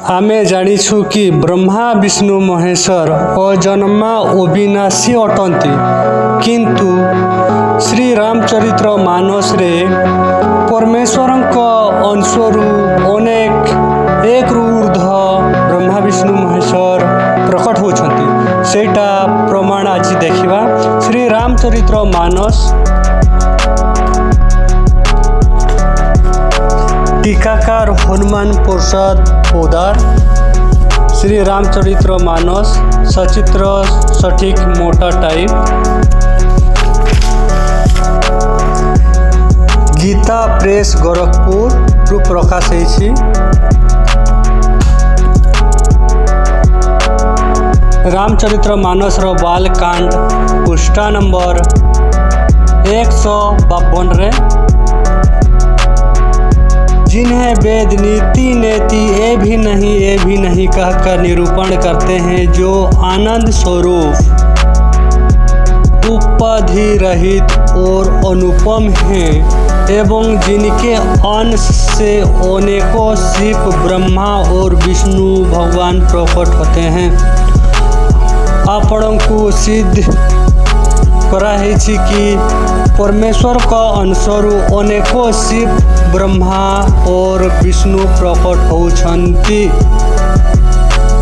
आमे जानिछु कि ब्रह्मा विष्णु महेश्वर अजन्मा अविनाशी अटंती किंतु श्री रामचरित्र मानस रे परमेश्वर अंशरू अनेक एक ऊर्ध ब्रह्मा विष्णु महेश्वर प्रकट होती सेटा प्रमाण आज देखिबा। श्री रामचरित्र मानस टीकाकार हनुमान प्रसाद पोदार। श्री रामचरित्र मानस सचित्र सठिक मोटा टाइप। गीता प्रेस गोरखपुर रु प्रकाश होइछि। रामचरित्र मानस रो बालकांड पृष्ठा नंबर 152 रे जिन्हें वेद नीति नेति ये भी नहीं कहकर निरूपण करते हैं, जो आनंद स्वरूप उपाधि रहित और अनुपम हैं एवं जिनके अंश से अनेकों शिव ब्रह्मा और विष्णु भगवान प्रकट होते हैं। आपन को सिद्ध कराई कि परमेश्वर का अंशरू अनेकों शिव ब्रह्मा और विष्णु प्रकट होउछन्ति।